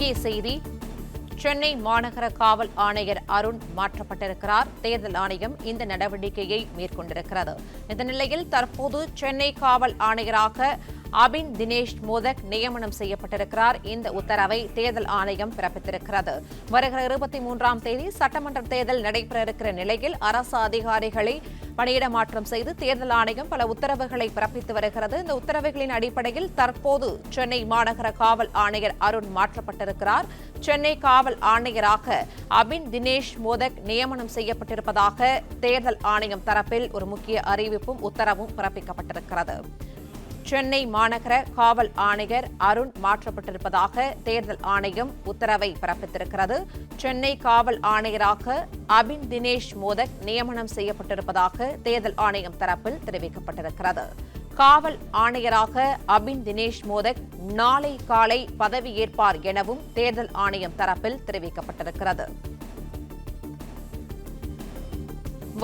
முக்கிய செய்தி. சென்னை மாநகர காவல் ஆணையர் அருண் மாற்றப்பட்டிருக்கிறார். தேர்தல் ஆணையம் இந்த நடவடிக்கையை மேற்கொண்டிருக்கிறது. இந்த நிலையில் தற்போது சென்னை காவல் ஆணையராக அபின் தினேஷ் மோதக் நியமனம் செய்யப்பட்டிருக்கிறார். இந்த உத்தரவை தேர்தல் ஆணையம் பிறப்பித்திருக்கிறது. வருகிற 23ஆம் தேதி சட்டமன்ற தேர்தல் நடைபெற இருக்கிற நிலையில் அரசு அதிகாரிகளை பணியிட மாற்றம் செய்து தேர்தல் ஆணையம் பல உத்தரவுகளை பிறப்பித்து வருகிறது. இந்த உத்தரவுகளின் அடிப்படையில் தற்போது சென்னை மாநகர காவல் ஆணையர் அருண் மாற்றப்பட்டிருக்கிறார். சென்னை காவல் ஆணையராக அபின் தினேஷ் மோதக் நியமனம் செய்யப்பட்டிருப்பதாக தேர்தல் ஆணையம் தரப்பில் ஒரு முக்கிய அறிவிப்பும் உத்தரவும் பிறப்பிக்கப்பட்டிருக்கிறது. சென்னை மாநகர காவல் ஆணையர் அருண் மாற்றப்பட்டிருப்பதாக தேர்தல் ஆணையம் உத்தரவை பிறப்பித்திருக்கிறது. சென்னை காவல் ஆணையராக அபின் தினேஷ் மோதக் நியமனம் செய்யப்பட்டிருப்பதாக தேர்தல் ஆணையம் தரப்பில் தெரிவிக்கப்பட்டிருக்கிறது. காவல் ஆணையராக அபின் தினேஷ் மோதக் நாளை காலை பதவியேற்பார் எனவும் தேர்தல் ஆணையம் தரப்பில் தெரிவிக்கப்பட்டிருக்கிறது.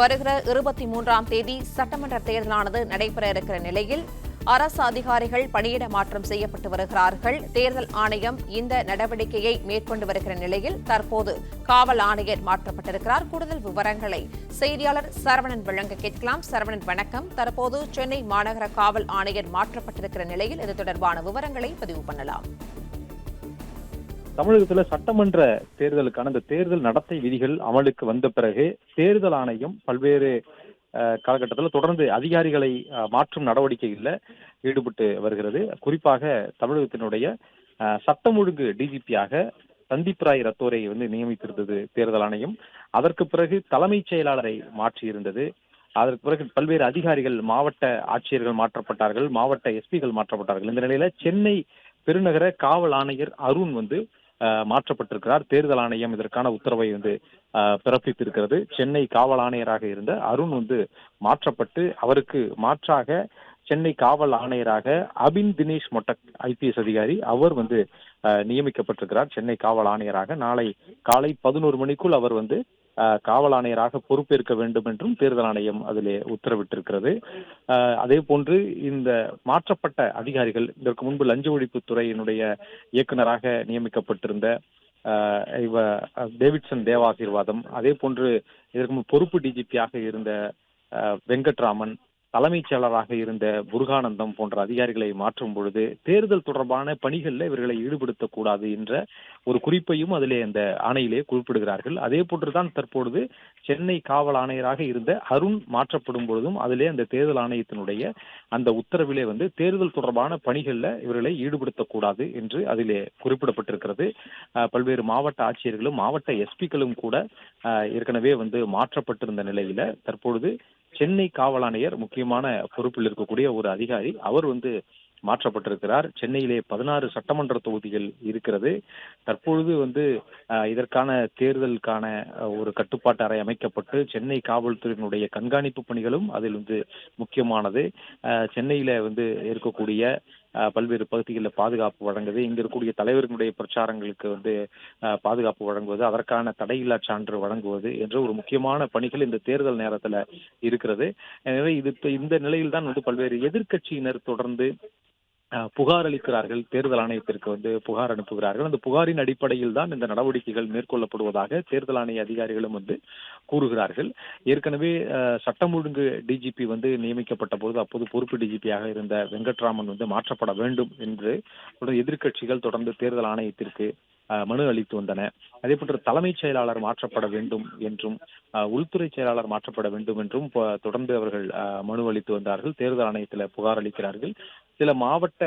வருகிற 23ஆம் தேதி சட்டமன்ற தேர்தலானது நடைபெற இருக்கிற நிலையில் அரசு அதிகாரிகள் பணியிட மாற்றம் செய்யப்பட்டு வருகிறார்கள். தேர்தல் ஆணையம் இந்த நடவடிக்கையை மேற்கொண்டு வருகிற நிலையில் தற்போது காவல் ஆணையர் மாற்றப்பட்டிருக்கிறார். கூடுதல் விவரங்களை செய்தியாளர் சரவணன் வழங்க கேட்கலாம். சரவணன், வணக்கம். தற்போது சென்னை மாநகர காவல் ஆணையர் மாற்றப்பட்டிருக்கிற நிலையில் இது தொடர்பான விவரங்களை பதிவு பண்ணலாம். தமிழகத்துல சட்டமன்ற தேர்தலுக்கான இந்த தேர்தல் நடத்தை விதிகள் அமலுக்கு வந்த பிறகு தேர்தல் ஆணையம் பல்வேறு காலகட்டத்தில் தொடர்ந்து அதிகாரிகளை மாற்றும் நடவடிக்கைகளில் ஈடுபட்டு வருகிறது. குறிப்பாக தமிழகத்தினுடைய சட்டம் ஒழுங்கு டிஜிபியாக சந்தீப் ராய் ரத்தோரை நியமித்திருந்தது தேர்தல் ஆணையம். அதற்கு பிறகு தலைமைச் செயலாளரை மாற்றியிருந்தது. அதற்கு பிறகு பல்வேறு அதிகாரிகள், மாவட்ட ஆட்சியர்கள் மாற்றப்பட்டார்கள், மாவட்ட எஸ்பிகள் மாற்றப்பட்டார்கள். இந்த நிலையில சென்னை பெருநகர காவல் ஆணையர் அருண் மாற்றப்பட்டிருக்கிறார். தேர்தல் ஆணையம் இதற்கான உத்தரவை பிறப்பித்திருக்கிறது. சென்னை காவல் ஆணையராக இருந்த அருண் மாற்றப்பட்டு அவருக்கு மாற்றாக சென்னை காவல் ஆணையராக அபின் தினேஷ் மோதக் ஐபிஎஸ் அதிகாரி அவர் நியமிக்கப்பட்டிருக்கிறார். சென்னை காவல் ஆணையராக நாளை காலை 11 மணிக்குள் அவர் காவல் ஆணையராக பொறுப்பேற்க வேண்டும் என்றும் தேர்தல் ஆணையம் அதிலே உத்தரவிட்டிருக்கிறது. அதே போன்று இந்த மாற்றப்பட்ட அதிகாரிகள் இதற்கு முன்பு லஞ்ச ஒழிப்புத்துறையினுடைய இயக்குநராக நியமிக்கப்பட்டிருந்த டேவிட்சன் தேவாசீர்வாதம், அதே போன்று இதற்கு பொறுப்பு டிஜிபியாக இருந்த வெங்கட்ராமன், தலைமைச் செயலராக இருந்த முருகானந்தம் போன்ற அதிகாரிகளை மாற்றும் பொழுது தேர்தல் தொடர்பான பணிகளில் இவர்களை ஈடுபடுத்தக்கூடாது என்ற ஒரு குறிப்பையும் அதிலே அந்த ஆணையிலே குறிப்பிடுகிறார்கள். அதே போன்றுதான் தற்பொழுது சென்னை காவல் ஆணையராக இருந்த அருண் மாற்றப்படும் பொழுதும் அதிலே அந்த தேர்தல் ஆணையத்தினுடைய அந்த உத்தரவிலே தேர்தல் தொடர்பான பணிகளில் இவர்களை ஈடுபடுத்தக்கூடாது என்று அதிலே குறிப்பிடப்பட்டிருக்கிறது. பல்வேறு மாவட்ட ஆட்சியர்களும் மாவட்ட எஸ்பிக்களும் கூட ஏற்கனவே மாற்றப்பட்டிருந்த நிலையில தற்பொழுது சென்னை காவல் ஆணையர் முக்கியமான பொறுப்பில் இருக்கக்கூடிய ஒரு அதிகாரி அவர் மாற்றப்பட்டிருக்கிறார். சென்னையிலே 16 சட்டமன்ற தொகுதிகள் இருக்கிறது. தற்பொழுது இதற்கான தேர்தலுக்கான ஒரு கட்டுப்பாட்டு அறை அமைக்கப்பட்டு சென்னை காவல்துறையினுடைய கண்காணிப்பு பணிகளும் அதில் முக்கியமானது. சென்னையில இருக்கக்கூடிய பல்வேறு பகுதிகளில் பாதுகாப்பு வழங்குவது, இங்க இருக்கக்கூடிய தலைவர்களுடைய பிரச்சாரங்களுக்கு பாதுகாப்பு வழங்குவது, அதற்கான தடையில்லா சான்று வழங்குவது என்ற ஒரு முக்கியமான பணிகள் இந்த தேர்தல் நேரத்துல இருக்கிறது. எனவே இந்த நிலையில் தான் பல்வேறு எதிர்க்கட்சியினர் தொடர்ந்து புகார் அளிக்கிறார்கள். தேர்தல் ஆணையத்திற்கு புகார் அனுப்புகிறார்கள். அந்த புகாரின் அடிப்படையில் தான் இந்த நடவடிக்கைகள் மேற்கொள்ளப்படுவதாக தேர்தல் ஆணைய அதிகாரிகளும் கூறுகிறார்கள். ஏற்கனவே சட்டம் ஒழுங்கு டிஜிபி நியமிக்கப்பட்ட போது அப்போது பொறுப்பு டிஜிபியாக இருந்த வெங்கட்ராமன் மாற்றப்பட வேண்டும் என்று எதிர்க்கட்சிகள் தொடர்ந்து தேர்தல் ஆணையத்திற்கு மனு அளித்து வந்தன. அதே போன்று தலைமைச் செயலாளர் மாற்றப்பட வேண்டும் என்றும் உள்துறை செயலாளர் மாற்றப்பட வேண்டும் என்றும் தொடர்ந்து அவர்கள் மனு அளித்து வந்தார்கள். தேர்தல் ஆணையத்தில் புகார் அளிக்கிறார்கள். சில மாவட்ட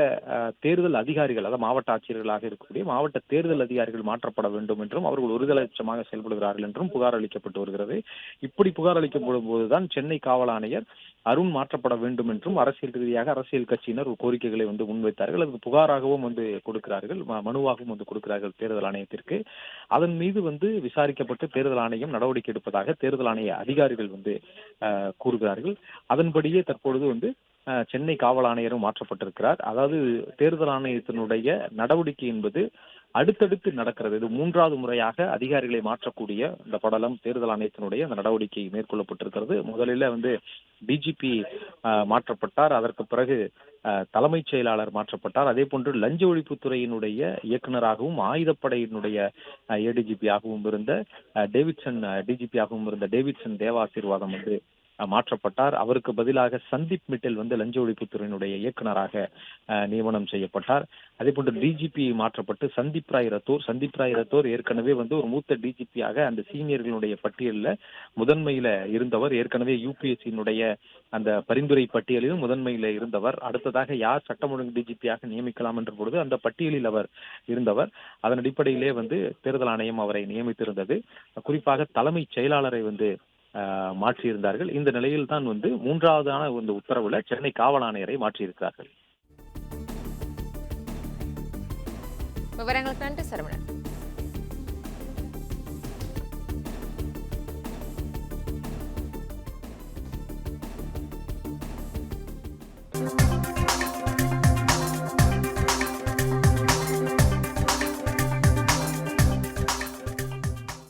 தேர்தல் அதிகாரிகள், அதாவது மாவட்ட ஆட்சியர்களாக இருக்கக்கூடிய மாவட்ட தேர்தல் அதிகாரிகள் மாற்றப்பட வேண்டும் என்றும் அவர்கள் ஒருதலைபட்சமாக செயல்படுகிறார்கள் என்றும் புகார் அளிக்கப்பட்டு வருகிறது. இப்படி புகார் அளிக்கப்படும் போதுதான் சென்னை காவல் ஆணையர் அருண் மாற்றப்பட வேண்டும் என்றும் அரசியல் ரீதியாக அரசியல் கட்சியினர் கோரிக்கைகளை முன்வைத்தார்கள். அது புகாராகவும் கொடுக்கிறார்கள், மனுவாகவும் கொடுக்கிறார்கள் தேர்தல் ஆணையத்திற்கு. அதன் மீது விசாரிக்கப்பட்டு தேர்தல் ஆணையம் நடவடிக்கை எடுப்பதாக தேர்தல் ஆணைய அதிகாரிகள் கூறுகிறார்கள். அதன்படியே தற்பொழுது சென்னை காவல் ஆணையரும் மாற்றப்பட்டிருக்கிறார். அதாவது தேர்தல் ஆணையத்தினுடைய நடவடிக்கை என்பது அடுத்தடுத்து நடக்கிறது. இது 3வது முறையாக அதிகாரிகளை மாற்றக்கூடிய இந்த படலம் தேர்தல் ஆணையத்தினுடைய அந்த நடவடிக்கை மேற்கொள்ளப்பட்டிருக்கிறது. முதலில் டிஜிபி மாற்றப்பட்டார். அதற்கு பிறகு தலைமைச் செயலாளர் மாற்றப்பட்டார். அதே போன்று லஞ்ச ஒழிப்புத்துறையினுடைய இயக்குநராகவும் ஆயுதப்படையினுடைய ஏடிஜிபியாகவும் இருந்த டேவிட்சன் தேவாசீர்வாதம் மாற்றப்பட்டார். அவருக்கு பதிலாக சந்தீப் மிட்டல் லஞ்ச ஒழிப்புத்துறையினுடைய இயக்குநராக நியமனம் செய்யப்பட்டார். அதே போன்று டிஜிபி மாற்றப்பட்டு சந்தீப் ராய் ரத்தோர் ஏற்கனவே ஒரு மூத்த டிஜிபியாக அந்த சீனியர்களுடைய பட்டியலில் முதன்மையில இருந்தவர். ஏற்கனவே யூபிஎஸ்சியினுடைய அந்த பரிந்துரை பட்டியலிலும் முதன்மையில இருந்தவர். அடுத்ததாக யார் சட்டம் ஒழுங்கு டிஜிபியாக நியமிக்கலாம் என்ற பொழுது அந்த பட்டியலில் அவர் இருந்தவர். அதன் அடிப்படையிலே தேர்தல் ஆணையம் அவரை நியமித்திருந்தது. குறிப்பாக தலைமைச் செயலாளரை மாற்றியிருந்தார்கள். இந்த நிலையில் தான் மூன்றாவதான உத்தரவுல சென்னை காவல் ஆணையரை மாற்றியிருக்கிறார்கள். விவரங்களுக்கு நன்றி சரவணன்.